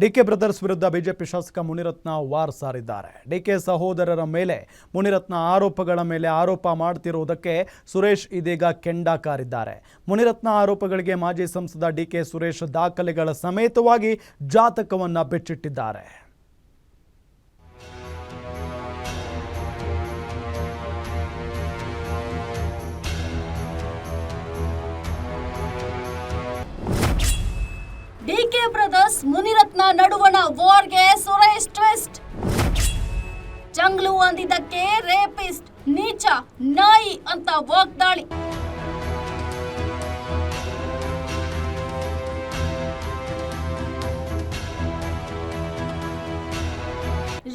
DK brothers ವಿರುದ್ಧ BJP ಶಾಸಕ Munirathna war ಸಾರಿದ್ದಾರೆ. DK ಸಹೋದರರ ಮೇಲೆ ಮುನಿರತ್ನ ಆರೋಪಗಳ ಮೇಲೆ ಆರೋಪ ಮಾಡುತ್ತಿರುವುದಕ್ಕೆ ಸುರೇಶ್ ಇದೀಗ ಕೆಂಡ ಕಾರಿದ್ದಾರೆ. ಮುನಿರತ್ನ ಆರೋಪಗಳಿಗೆ ಮಾಜಿ ಸಂಸದ ಡಿಕೆ ಸುರೇಶ್ ದಾಖಲೆಗಳ ಸಮೇತವಾಗಿ ಜಾತಕವನ್ನ ಬಿಚ್ಚಿಟ್ಟಿದ್ದಾರೆ. ಡಿಕೆ ಬ್ರದರ್ಸ್ ಮುನಿರತ್ನ ನಡುವಣ ವಾರ್ಗೆ ಸುರೇಶ್ ಟ್ವಿಸ್ಟ್. ಜಂಗ್ಲು ಅಂದಿದ್ದಕ್ಕೆ ರೇಪಿಸ್ಟ್, ನೀಚ, ನಾಯಿ ಅಂತ ವಾಗ್ದಾಳಿ.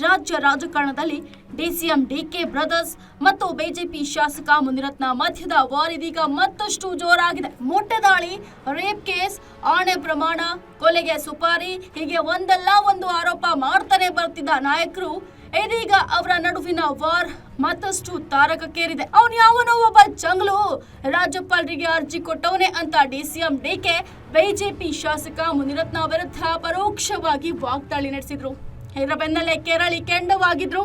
ರಾಜ್ಯ ರಾಜಕಾರಣದಲ್ಲಿ ಡಿಸಿಎಂ ಡಿಕೆ ಬ್ರದರ್ಸ್ ಮತ್ತು ಬಿಜೆಪಿ ಶಾಸಕ ಮುನಿರತ್ನ ಮಧ್ಯದ ವಾರ್ ಇದೀಗ ಮತ್ತಷ್ಟು ಜೋರಾಗಿದೆ. ಮೊಟ್ಟೆದಾಳಿ, ರೇಪ್ ಕೇಸ್, ಆಣೆ ಪ್ರಮಾಣ, ಕೊಲೆಗೆ ಸುಪಾರಿ, ಹೀಗೆ ಒಂದಲ್ಲ ಒಂದು ಆರೋಪ ಮಾಡ್ತಾನೆ ಬರ್ತಿದ್ದ ನಾಯಕರು ಇದೀಗ ಅವರ ನಡುವಿನ ವಾರ್ ಮತ್ತಷ್ಟು ತಾರಕಕ್ಕೇರಿದೆ. ಅವನು ಯಾವನೋ ಒಬ್ಬ ಜಂಗ್ಲು ರಾಜ್ಯಪಾಲರಿಗೆ ಅರ್ಜಿ ಕೊಟ್ಟವನೇ ಅಂತ ಡಿಸಿಎಂ ಡಿಕೆ ಬಿಜೆಪಿ ಶಾಸಕ ಮುನಿರತ್ನ ವಿರುದ್ಧ ಪರೋಕ್ಷವಾಗಿ ವಾಗ್ದಾಳಿ ನಡೆಸಿದ್ರು. ಇದರ ಬೆನ್ನಲ್ಲೇ ಕೆರಳಿ ಕೆಂಡವಾಗಿದ್ರು.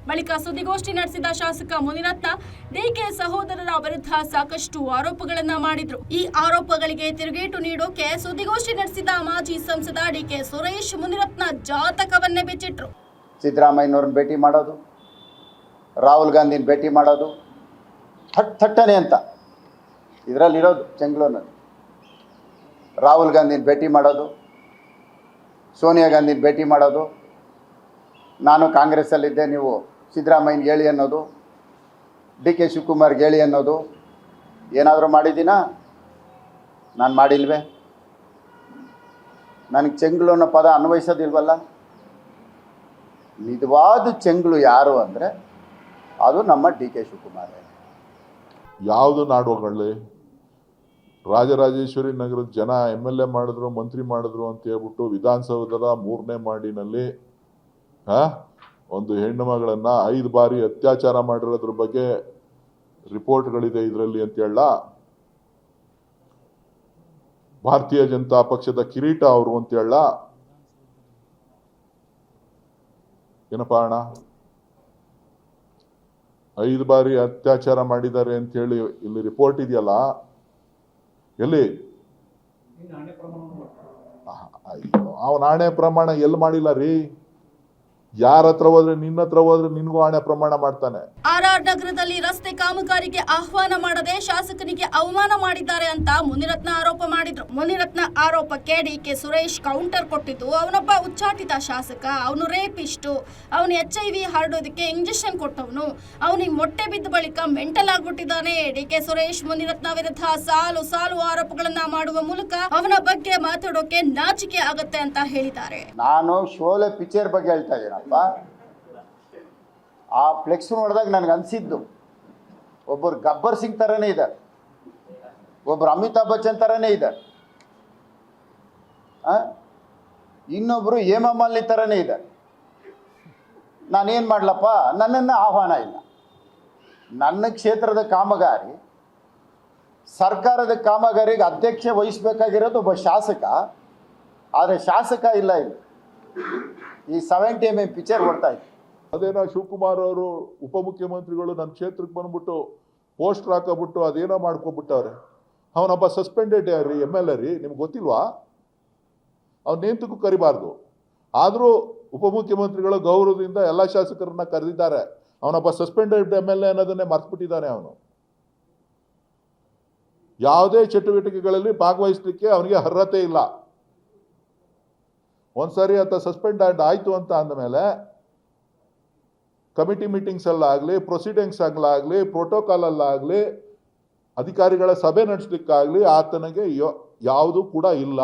ಬಳಿಕ ಸುದ್ದಿಗೋಷ್ಠಿ ನಡೆಸಿದ ಶಾಸಕ ಮುನಿರತ್ನ ಡಿಕೆ ಸಹೋದರರ ವಿರುದ್ಧ ಸಾಕಷ್ಟು ಆರೋಪಗಳನ್ನ ಮಾಡಿದ್ರು. ಈ ಆರೋಪಗಳಿಗೆ ತಿರುಗೇಟು ನೀಡೋಕೆ ಸುದ್ದಿಗೋಷ್ಠಿ ನಡೆಸಿದ ಮಾಜಿ ಸಂಸದ ಡಿಕೆ ಸುರೇಶ್ ಮುನಿರತ್ನ ಜಾತಕವನ್ನೇ ಬಿಚ್ಚಿಟ್ರು. ಸಿದ್ದರಾಮಯ್ಯನವ್ರನ್ನ ಭೇಟಿ ಮಾಡೋದು, ರಾಹುಲ್ ಗಾಂಧಿನ ಭೇಟಿ ಮಾಡೋದು, ಥಟ್ಟನೆ ಅಂತ ಇದರಲ್ಲಿರೋದು ಚೆಂಗ್ಲೂನಲ್ಲಿ. ರಾಹುಲ್ ಗಾಂಧಿನ ಭೇಟಿ ಮಾಡೋದು, ಸೋನಿಯಾ ಗಾಂಧಿನ ಭೇಟಿ ಮಾಡೋದು, ನಾನು ಕಾಂಗ್ರೆಸ್ಸಲ್ಲಿದ್ದೆ ನೀವು ಸಿದ್ದರಾಮಯ್ಯನಿಗೆ ಹೇಳಿ ಅನ್ನೋದು, ಡಿ ಕೆ ಶಿವಕುಮಾರ್ಗೆ ಹೇಳಿ ಅನ್ನೋದು. ಏನಾದರೂ ಮಾಡಿದ್ದೀನಾ? ನಾನು ಮಾಡಿಲ್ವೇ? ನನಗೆ ಚೆಂಗ್ಳು ಅನ್ನೋ ಪದ ಅನ್ವಯಿಸೋದಿಲ್ವಲ್ಲ. ನಿಜವಾದ ಚೆಂಗ್ಳು ಯಾರು ಅಂದರೆ ಅದು ನಮ್ಮ ಡಿ ಕೆ ಶಿವಕುಮಾರ್. ಯಾವುದು ನಾಡುಗಳಲ್ಲಿ ರಾಜರಾಜೇಶ್ವರಿ ನಗರದ ಜನ MLA ಮಾಡಿದ್ರು, ಮಂತ್ರಿ ಮಾಡಿದ್ರು ಅಂತ ಹೇಳ್ಬಿಟ್ಟು ವಿಧಾನಸೌಧದ 3ನೇ ಮಾಡಿನಲ್ಲಿ ಒಂದು ಹೆಣ್ಣು ಮಗಳನ್ನ 5 ಬಾರಿ ಅತ್ಯಾಚಾರ ಮಾಡಿರೋದ್ರ ಬಗ್ಗೆ ರಿಪೋರ್ಟ್ಗಳಿದೆ ಇದರಲ್ಲಿ ಅಂತ ಹೇಳ. ಭಾರತೀಯ ಜನತಾ ಪಕ್ಷದ ಕಿರೀಟ ಅವರು ಅಂತ ಹೇಳ. ಏನಪ್ಪಾ ಅಣ್ಣ, 5 ಬಾರಿ ಅತ್ಯಾಚಾರ ಮಾಡಿದ್ದಾರೆ ಅಂತ ಹೇಳಿ ಇಲ್ಲಿ ರಿಪೋರ್ಟ್ ಇದೆಯಲ್ಲ, ಎಲ್ಲಿ ಅವನ ಆಣೆ ಪ್ರಮಾಣ ಎಲ್ಲಿ ಮಾಡಿಲ್ಲ ರೀ? ಯಾರ ಹತ್ರ ಹೋದ್ರೆ, ನಿನ್ನ ಹತ್ರ ಹೋದ್ರೆ ನಿನ್ಗೂ ಆಣೆ ಪ್ರಮಾಣ ಮಾಡ್ತಾನೆ. RR ನಗರದಲ್ಲಿ ರಸ್ತೆ ಕಾಮಗಾರಿಗೆ ಆಹ್ವಾನ ಮಾಡದೆ ಶಾಸಕನಿಗೆ ಅವಮಾನ ಮಾಡಿದ್ದಾರೆ ಅಂತ ಮುನಿರತ್ನ ಆರೋಪ ಮಾಡಿದ್ರು. ಮುನಿರತ್ನ ಆರೋಪಕ್ಕೆ ಡಿಕೆ ಸುರೇಶ್ ಕೌಂಟರ್ ಕೊಟ್ಟಿದ್ದು, ಅವನೊಬ್ಬ ಉಚ್ಚಾಟಿತ ಶಾಸಕ, ಅವನು ರೇಪಿಸ್ಟು, ಅವನು HIV ಹರಡೋದಕ್ಕೆ ಇಂಜೆಕ್ಷನ್ ಕೊಟ್ಟವನು, ಅವನಿಗೆ ಮೊಟ್ಟೆ ಬಿದ್ದ ಬಳಿಕ ಮೆಂಟಲ್ ಆಗ್ಬಿಟ್ಟಿದ್ದಾನೆ. ಡಿಕೆ ಸುರೇಶ್ ಮುನಿರತ್ನ ವಿರುದ್ಧ ಸಾಲು ಸಾಲು ಆರೋಪಗಳನ್ನ ಮಾಡುವ ಮೂಲಕ ಅವನ ಬಗ್ಗೆ ಮಾತಾಡೋಕೆ ನಾಚಿಕೆ ಆಗತ್ತೆ ಅಂತ ಹೇಳಿದ್ದಾರೆ. ನಾನು ಶೋಲೆ ಪಿಕ್ಚರ್ ಬಗ್ಗೆ ಹೇಳ್ತಾ ಇದ್ದೀನಪ್ಪ. ಆ ಫ್ಲೆಕ್ಸ್ ನೋಡಿದಾಗ ನನಗೆ ಅನಿಸಿದ್ದು, ಒಬ್ಬರು ಗಬ್ಬರ್ ಸಿಂಗ್ ಥರನೇ ಇದ್ದಾರೆ, ಒಬ್ಬರು ಅಮಿತಾಬ್ ಬಚ್ಚನ್ ಥರನೇ ಇದ್ದಾರೆ, ಇನ್ನೊಬ್ಬರು ಹೇಮಾ ಮಾಲಿನಿ ಥರನೇ ಇದ್ದಾರೆ. ನಾನೇನು ಮಾಡಲಪ್ಪ, ನನ್ನನ್ನು ಆಹ್ವಾನ ಇಲ್ಲ. ನನ್ನ ಕ್ಷೇತ್ರದ ಕಾಮಗಾರಿ, ಸರ್ಕಾರದ ಕಾಮಗಾರಿಗೆ ಅಧ್ಯಕ್ಷ ವಹಿಸಬೇಕಾಗಿರೋದು ಒಬ್ಬ ಶಾಸಕ. ಆದರೆ ಶಾಸಕ ಇಲ್ಲ. ಇಲ್ಲಿ ಈ 70 mm ಪಿಕ್ಚರ್ ಓಡ್ತಾ ಇತ್ತು. ಅದೇನೋ ಶಿವಕುಮಾರ್ ಅವರು ಉಪಮುಖ್ಯಮಂತ್ರಿಗಳು ನನ್ನ ಕ್ಷೇತ್ರಕ್ಕೆ ಬಂದ್ಬಿಟ್ಟು ಪೋಸ್ಟರ್ ಹಾಕೋಬಿಟ್ಟು ಅದೇನೋ ಮಾಡ್ಕೊಬಿಟ್ಟವ್ರೆ. ಅವನೊಬ್ಬ ಸಸ್ಪೆಂಡೆಡ್ ರೀ, MLA ರೀ, ನಿಮ್ಗೆ ಗೊತ್ತಿಲ್ವಾ? ಅವನ್ನೇಂತಕ್ಕೂ ಕರಿಬಾರ್ದು. ಆದರೂ ಉಪಮುಖ್ಯಮಂತ್ರಿಗಳು ಗೌರವದಿಂದ ಎಲ್ಲ ಶಾಸಕರನ್ನ ಕರೆದಿದ್ದಾರೆ. ಅವನೊಬ್ಬ ಸಸ್ಪೆಂಡೆಡ್ MLA ಅನ್ನೋದನ್ನೇ ಮರ್ತ್ಬಿಟ್ಟಿದ್ದಾನೆ. ಅವನು ಯಾವುದೇ ಚಟುವಟಿಕೆಗಳಲ್ಲಿ ಭಾಗವಹಿಸಲಿಕ್ಕೆ ಅವನಿಗೆ ಅರ್ಹತೆ ಇಲ್ಲ. ಒಂದ್ಸರಿ ಆತ ಸಸ್ಪೆಂಡ್ ಆಯಿತು ಅಂತ ಅಂದಮೇಲೆ ಕಮಿಟಿ ಮೀಟಿಂಗ್ಸ್ ಅಲ್ಲಾಗಲಿ, ಪ್ರೊಸೀಡಿಂಗ್ಸ್ ಅಲ್ಲಾಗಲಿ, ಪ್ರೋಟೋಕಾಲ್ ಅಲ್ಲಾಗಲಿ, ಅಧಿಕಾರಿಗಳ ಸಭೆ ನಡೆಸಲಿಕ್ಕಾಗಲಿ ಆತನಿಗೆ ಯಾವುದೂ ಕೂಡ ಇಲ್ಲ.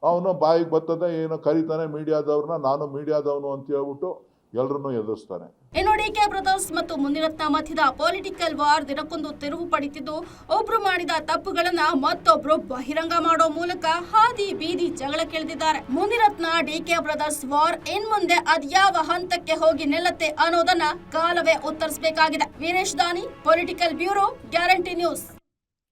ಅವನು ಬಾಯಿಗೆ ಬರ್ತದೆ, ಏನೋ ಕರೀತಾನೆ ಮೀಡಿಯಾದವ್ರನ್ನ, ನಾನು ಮೀಡಿಯಾದವನು ಅಂತ ಹೇಳ್ಬಿಟ್ಟು ಎಲ್ಲರನ್ನೂ ಎದುರಿಸ್ತಾನೆ. ಇನ್ನು ಡಿಕೆ ಬ್ರದರ್ಸ್ ಮತ್ತು ಮುನಿರತ್ನ ಮಧ್ಯದ ಪೊಲಿಟಿಕಲ್ ವಾರ್ ದಿನಕ್ಕೊಂದು ತಿರುವು ಪಡಿತಿದ್ದು, ಒಬ್ರು ಮಾಡಿದ ತಪ್ಪುಗಳನ್ನ ಮತ್ತೊಬ್ರು ಬಹಿರಂಗ ಮಾಡೋ ಮೂಲಕ ಹಾದಿ ಬೀದಿ ಜಗಳಕ್ಕಿಳಿದಿದ್ದಾರೆ. ಮುನಿರತ್ನ ಡಿಕೆ ಬ್ರದರ್ಸ್ ವಾರ್ ಇನ್ ಮುಂದೆ ಅದ್ಯಾವ ಹಂತಕ್ಕೆ ಹೋಗಿ ನಿಲ್ಲತ್ತೆ ಅನ್ನೋದನ್ನ ಕಾಲವೇ ಉತ್ತರಿಸಬೇಕಾಗಿದೆ. ವೀರೇಶ್ ದಾನಿ, ಪೊಲಿಟಿಕಲ್ ಬ್ಯೂರೋ, ಗ್ಯಾರಂಟಿ ನ್ಯೂಸ್.